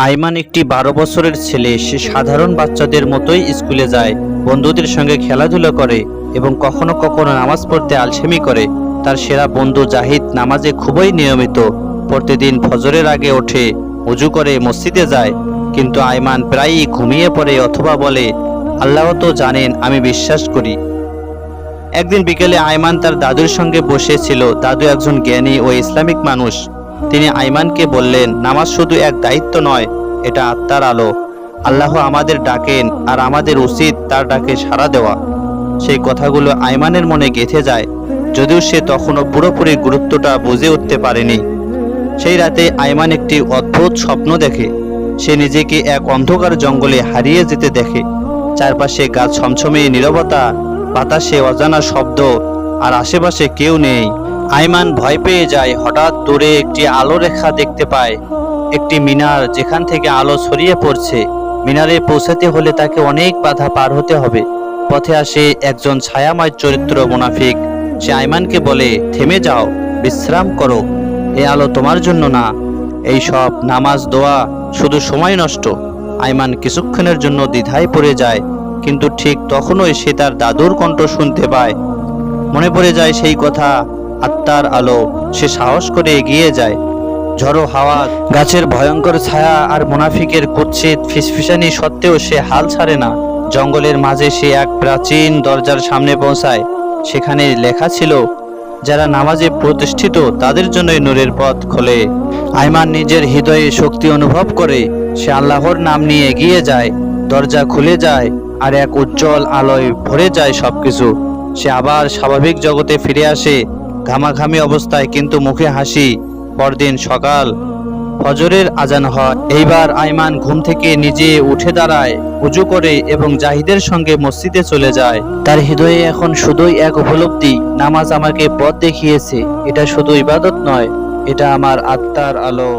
আইমান একটি 12 বছরের ছেলে। সে সাধারণ বাচ্চাদের মতোই স্কুলে যায়, বন্ধুদের সঙ্গে খেলাধুলা করে এবং কখনো কখনো নামাজ পড়তে আলসেমি করে। তার সেরা বন্ধু জাহিদ নামাজে খুবই নিয়মিত। প্রতিদিন ফজরের আগে ওঠে, ওযু করে মসজিদে যায়। কিন্তু আইমান প্রায়ই ঘুমিয়ে পড়ে অথবা বলে, আল্লাহ তো জানেন, আমি বিশ্বাস করি। একদিন বিকেলে আইমান তার দাদুর সঙ্গে বসেছিল। দাদু একজন জ্ঞানী ও ইসলামিক মানুষ। তিনি আইমানকে বললেন, নামাজ শুধু এক দায়িত্ব নয়, এটা আত্মার আলো। আল্লাহ আমাদের ডাকেন আর আমাদের উচিত তার ডাকে সাড়া দেওয়া। সেই কথাগুলো আইমানের মনে গেঁথে যায়, যদিও সে তখনও পুরোপুরি গুরুত্বটা বুঝে উঠতে পারেনি। সেই রাতে আইমান একটি অদ্ভুত স্বপ্ন দেখে। সে নিজেকে এক অন্ধকার জঙ্গলে হারিয়ে যেতে দেখে। চারপাশে গাছ, ছমছমে নীরবতা, বাতাসে অজানা শব্দ, আর আশেপাশে কেউ নেই। আইমান ভয় পেয়ে যায়। হঠাৎ দূরে একটি আলো রেখা দেখতে পায়, একটি মিনার যেখান থেকে আলো ছড়িয়ে পড়ছে। মিনারে পৌঁছাতে হলে তাকে অনেক বাধা পার হতে হবে। পথে আসে একজন ছায়াময় চরিত্র, মুনাফিক। সে আইমানকে বলে, থেমে যাও, বিশ্রাম করো, এই আলো তোমার জন্য না। এই সব নামাজ, দোয়া শুধু সময় নষ্ট। আইমান কিছুক্ষণের জন্য দ্বিধায় পড়ে যায়, কিন্তু ঠিক তখনই সে তার দাদুর কণ্ঠ শুনতে পায়। মনে পড়ে যায় সেই কথা, আত্মার আলো। সে সাহস করে এগিয়ে যায়। ঝড়ো হাওয়া, গাছের ভয়ঙ্কর ছায়া আর মুনাফিকের কুৎসিত ফিসফিসানি সত্ত্বেও সে হাল ছাড়ে না। জঙ্গলের মাঝে সে এক প্রাচীন দরজার সামনে পৌঁছায়। সেখানে লেখা ছিল, যারা নামাজে প্রতিষ্ঠিত তাদের জন্যই নূরের পথ খোলে। আইমান নিজের হৃদয়ে শক্তি অনুভব করে। সে আল্লাহর নাম নিয়ে এগিয়ে যায়। দরজা খুলে যায় আর এক উজ্জ্বল আলোয় ভরে যায় সবকিছু। সে আবার স্বাভাবিক জগতে ফিরে আসে, ঘামাঘামি অবস্থায় কিন্তু মুখে হাসি। পরদিন সকাল, ফজরের আজান হয়। এইবার আইমান ঘুম থেকে নিজে উঠে দাঁড়ায়, উজু করে এবং জাহিদের সঙ্গে মসজিদে চলে যায়। তার হৃদয়ে এখন শুধুই এক উপলব্ধি, নামাজ আমাকে পথ দেখিয়েছে। এটা শুধু ইবাদত নয়, এটা আমার আত্মার আলো।